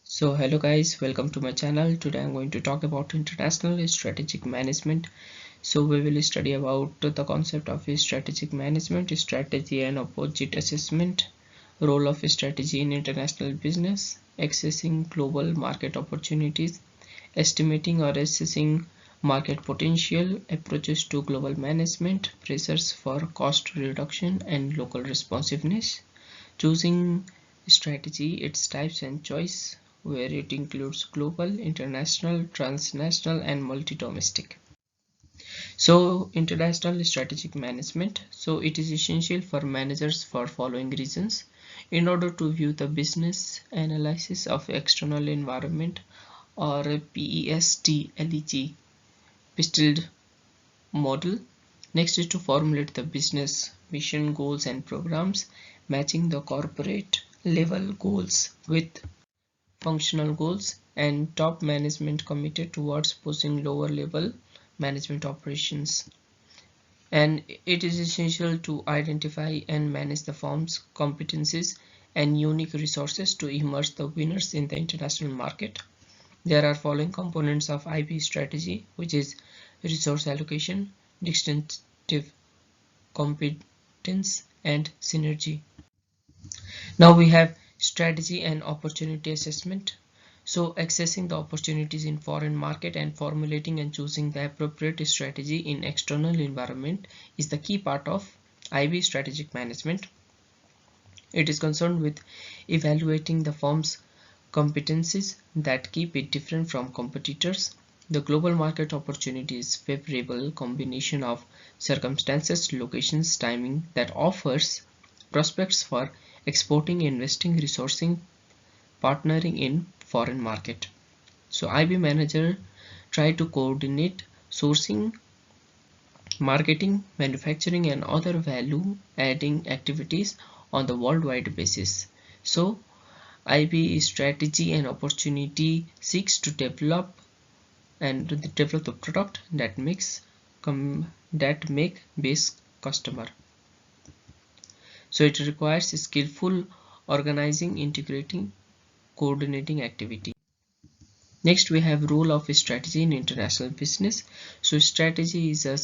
So hello guys, welcome to my channel. Today I'm going to talk about international strategic management. So we will study about the concept of strategic management, strategy and opportunity assessment, role of strategy in international business, accessing global market opportunities, estimating or assessing market potential, approaches to global management, pressures for cost reduction and local responsiveness, choosing strategy, its types and choice, where it includes global, international, transnational, and multi-domestic. So, international strategic management. So, it is essential for managers for following reasons. In order to view the business analysis of external environment or PEST-LEG pistoled model. Next is to formulate the business mission, goals and programs, matching the corporate level goals with functional goals, and top management committed towards pushing lower level management operations. And it is essential to identify and manage the firm's competencies and unique resources to emerge the winners in the international market. There are following components of IB strategy, which is resource allocation, distinctive competence, and synergy. Now we have strategy and opportunity assessment. So accessing the opportunities in foreign market and formulating and choosing the appropriate strategy in external environment is the key part of IB strategic management. It is concerned with evaluating the firm's competencies that keep it different from competitors. The global market opportunity is favorable combination of circumstances, locations, timing that offers prospects for exporting, investing, resourcing, partnering in foreign market. So IB manager try to coordinate sourcing, marketing, manufacturing and other value adding activities on the worldwide basis. So IB strategy and opportunity seeks to develop the product that make base customer. So it requires skillful organizing, integrating, coordinating activity. Next we have role of strategy in international business. So strategy is a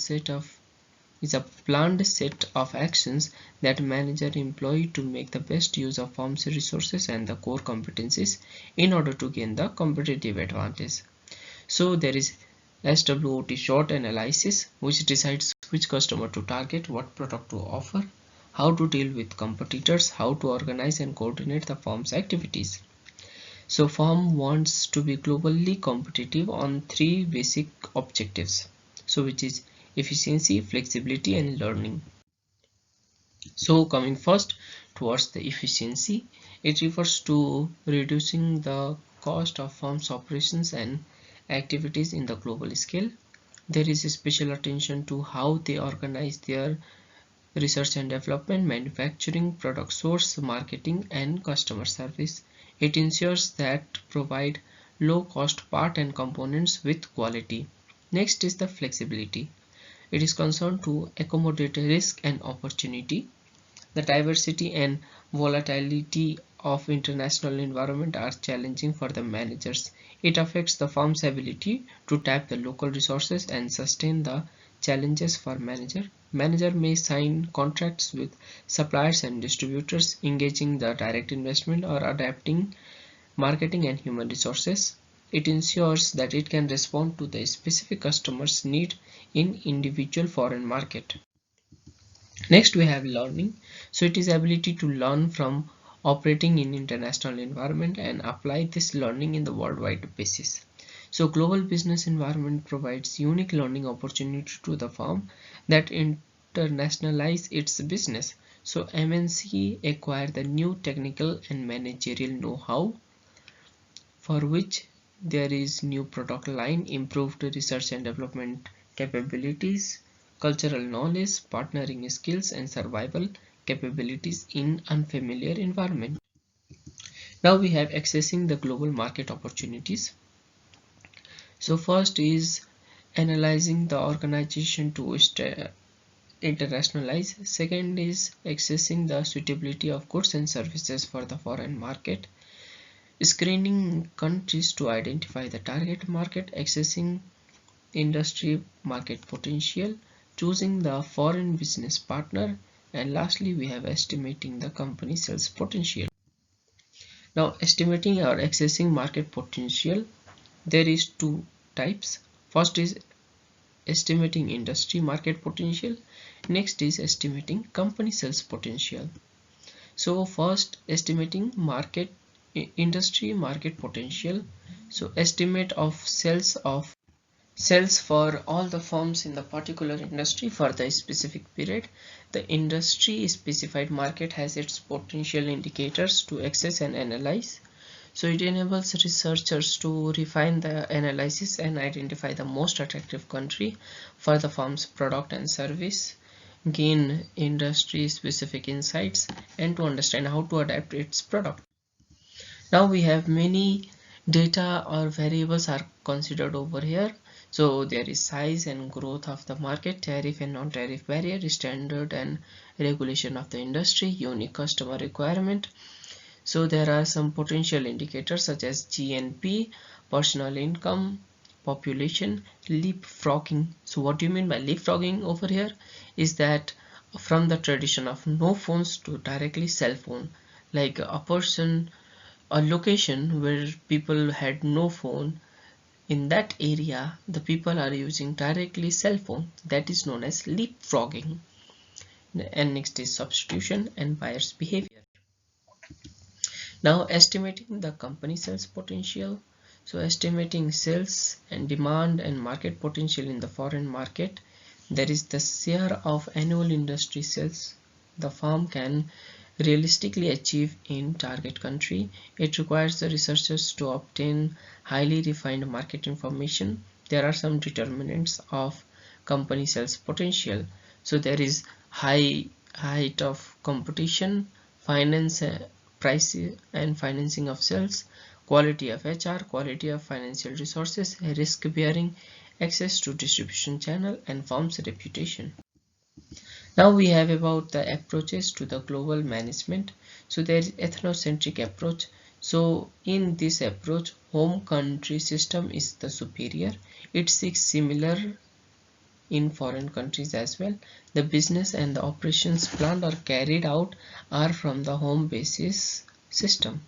planned set of actions that manager employ to make the best use of firm's resources and the core competencies in order to gain the competitive advantage. So there is SWOT, short analysis, which decides which customer to target, what product to offer, how to deal with competitors, how to organize and coordinate the firm's activities. So firm wants to be globally competitive on three basic objectives. So which is efficiency, flexibility and learning. So coming first towards the efficiency, it refers to reducing the cost of firm's operations and activities in the global scale. There is a special attention to how they organize their research and development, manufacturing, product source, marketing and customer service. It ensures that provide low cost part and components with quality. Next is the flexibility. It is concerned to accommodate risk and opportunity. The diversity and volatility of international environment are challenging for the managers. It affects the firm's ability to tap the local resources and sustain the challenges for manager. Manager may sign contracts with suppliers and distributors, engaging the direct investment or adapting marketing and human resources. It ensures that it can respond to the specific customer's need in individual foreign market. Next we have learning. So it is ability to learn from operating in international environment and apply this learning in the worldwide basis. So global business environment provides unique learning opportunity to the firm that internationalize its business. So MNC acquire the new technical and managerial know-how for which there is new product line, improved research and development capabilities, cultural knowledge, partnering skills and survival capabilities in unfamiliar environment. Now we have accessing the global market opportunities. So first is analyzing the organization to internationalize. Second is accessing the suitability of goods and services for the foreign market. Screening countries to identify the target market, accessing industry market potential, choosing the foreign business partner, and lastly we have estimating the company sales potential. Now estimating or accessing market potential, there is two types. First is estimating industry market potential, next is estimating company sales potential. So first estimating industry market potential. So estimate of sales for all the firms in the particular industry for the specific period. The industry specified market has its potential indicators to access and analyze. So it enables researchers to refine the analysis and identify the most attractive country for the firm's product and service, gain industry specific insights, and to understand how to adapt its product. Now we have many data or variables are considered over here. So there is size and growth of the market, tariff and non-tariff barrier, standard and regulation of the industry, unique customer requirement. So there are some potential indicators such as GNP, personal income, population, leapfrogging. So what do you mean by leapfrogging over here is that from the tradition of no phones to directly cell phone, like a location where people had no phone, in that area the people are using directly cell phone, that is known as leapfrogging. And next is substitution and buyer's behavior. Now estimating the company sales potential. So estimating sales and demand and market potential in the foreign market. There is the share of annual industry sales the firm can realistically achieve in target country. It requires the researchers to obtain highly refined market information. There are some determinants of company sales potential. So there is height of competition, finance, price and financing of sales, quality of HR, quality of financial resources, risk bearing, access to distribution channel, and firm's reputation. Now we have about the approaches to the global management. So there is ethnocentric approach. So in this approach, home country system is the superior. It seeks similar in foreign countries as well. The business and the operations planned or carried out are from the home basis system.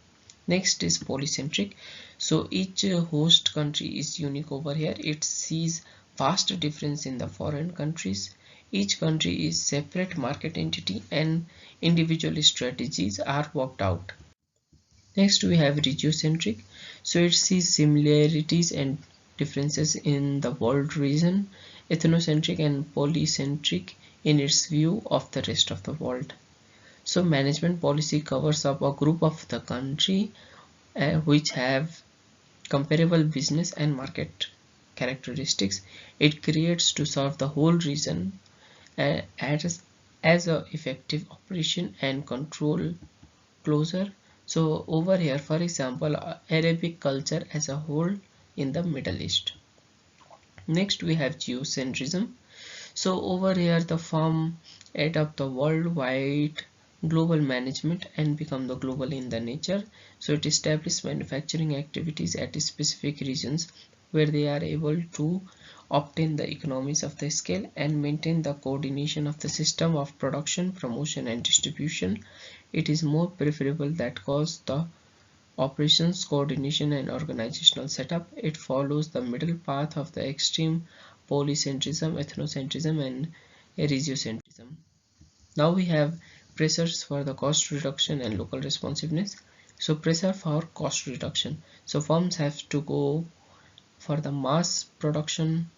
Next is polycentric. So each host country is unique over here. It sees vast difference in the foreign countries. Each country is separate market entity and individual strategies are worked out. Next we have regiocentric. So it sees similarities and differences in the world region. Ethnocentric and polycentric in its view of the rest of the world. So management policy covers up a group of the country which have comparable business and market characteristics. It creates to serve the whole region as a effective operation and control closer. So over here, for example, Arabic culture as a whole in the Middle East. Next we have geocentrism. So over here the firm adopt the worldwide global management and become the global in the nature. So it establishes manufacturing activities at specific regions where they are able to obtain the economies of the scale and maintain the coordination of the system of production, promotion and distribution. It is more preferable that cause the operations, coordination and organizational setup. It follows the middle path of the extreme polycentrism, ethnocentrism and regiocentrism. Now we have pressures for the cost reduction and local responsiveness. So pressure for cost reduction. So firms have to go for the mass production.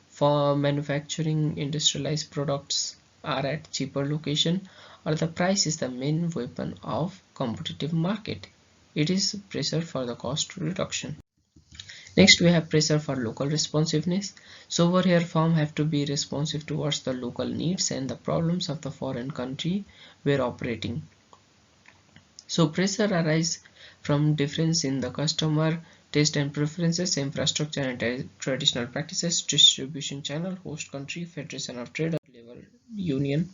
For manufacturing, industrialized products are at cheaper location, or the price is the main weapon of competitive market. It is pressure for the cost reduction. Next we have pressure for local responsiveness. So over here firm have to be responsive towards the local needs and the problems of the foreign country where operating. So pressure arises from difference in the customer taste and preferences, infrastructure and traditional practices, distribution channel, host country, federation of trade or labor union.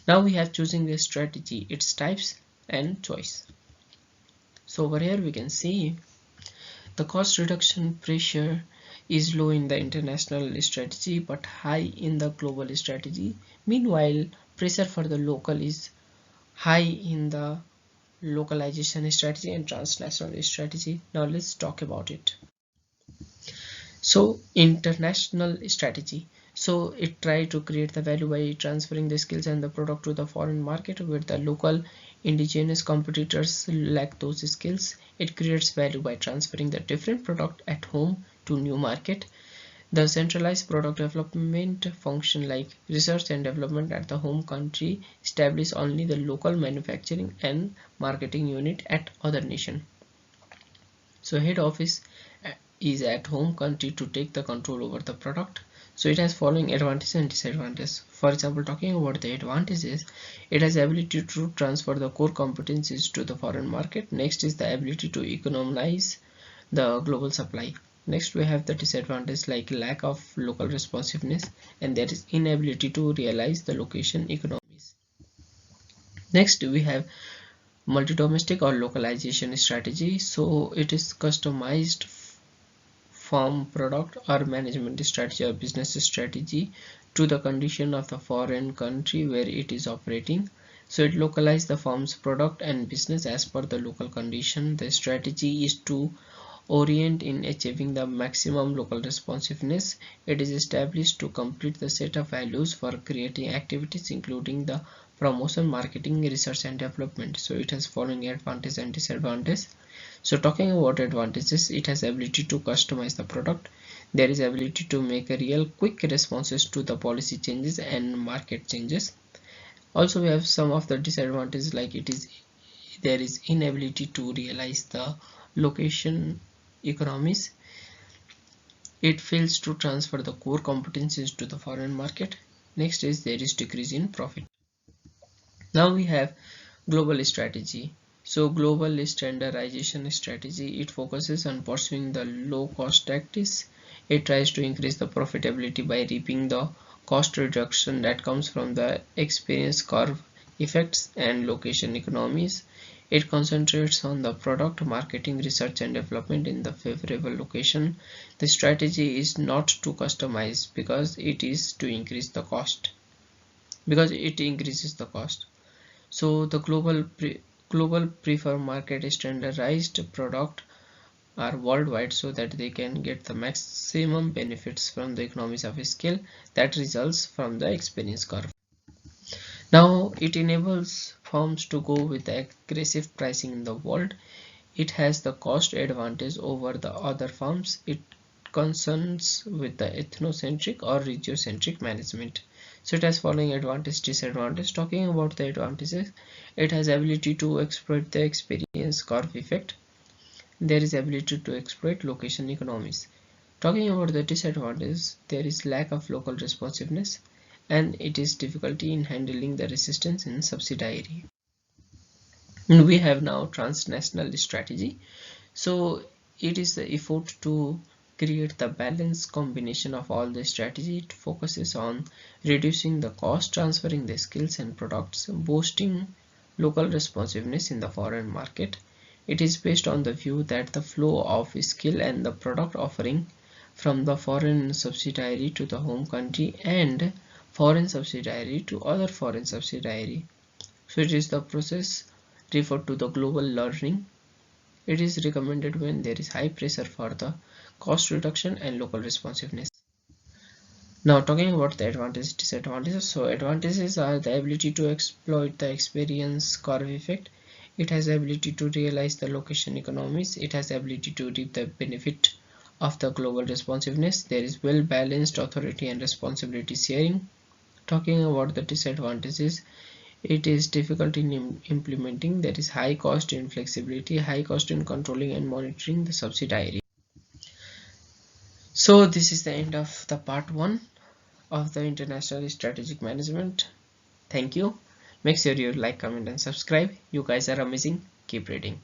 Now we have choosing a strategy, its types and choice. So over here we can see the cost reduction pressure is low in the international strategy but high in the global strategy. Meanwhile, pressure for the local is high in the localization strategy and transnational strategy. Now let's talk about it. So international strategy. So it try to create the value by transferring the skills and the product to the foreign market where the local indigenous competitors lack those skills. It creates value by transferring the different product at home to new market. The centralized product development function like research and development at the home country establish only the local manufacturing and marketing unit at other nation. So head office is at home country to take the control over the product. So it has following advantages and disadvantages. For example, talking about the advantages, it has ability to transfer the core competencies to the foreign market. Next is the ability to economize the global supply. Next we have the disadvantage like lack of local responsiveness, and there is inability to realize the location economies. Next we have multi-domestic or localization strategy. So it is customized farm product or management strategy or business strategy to the condition of the foreign country where it is operating. So it localizes the farm's product and business as per the local condition. The strategy is to orient in achieving the maximum local responsiveness. It is established to complete the set of values for creating activities including the promotion, marketing, research and development. So it has following advantage and disadvantage. So talking about advantages, it has ability to customize the product. There is ability to make a real quick responses to the policy changes and market changes. Also we have some of the disadvantages like there is inability to realize the location economies. It fails to transfer the core competencies to the foreign market. Next is there is decrease in profit. Now we have global strategy. So global standardization strategy, it focuses on pursuing the low cost tactics. It tries to increase the profitability by reaping the cost reduction that comes from the experience curve effects and location economies. It concentrates on the product marketing, research and development in the favorable location. The strategy is not to customize because it is to increase the cost, because it increases the cost. So the global prefer market standardized product are worldwide so that they can get the maximum benefits from the economies of scale that results from the experience curve. Now it enables firms to go with the aggressive pricing in the world. It has the cost advantage over the other firms. It concerns with the ethnocentric or regiocentric management. So it has following advantage, disadvantage. Talking about the advantages, it has ability to exploit the experience curve effect. There is ability to exploit location economies. Talking about the disadvantages, there is lack of local responsiveness and it is difficulty in handling the resistance in subsidiary. And we have now transnational strategy. So it is the effort to create the balanced combination of all the strategy. It focuses on reducing the cost, transferring the skills and products, boosting local responsiveness in the foreign market. It is based on the view that the flow of skill and the product offering from the foreign subsidiary to the home country and foreign subsidiary to other foreign subsidiary. So it is the process referred to the global learning. It is recommended when there is high pressure for the cost reduction and local responsiveness. Now talking about the advantages, disadvantages. So advantages are the ability to exploit the experience curve effect. It has the ability to realize the location economies. It has the ability to reap the benefit of the global responsiveness. There is well balanced authority and responsibility sharing. Talking about the disadvantages, it is difficult in implementing. There is high cost in flexibility, high cost in controlling and monitoring the subsidiary. So this is the end of the part 1 of the international strategic management. Thank you. Make sure you like, comment and subscribe. You guys are amazing. Keep reading.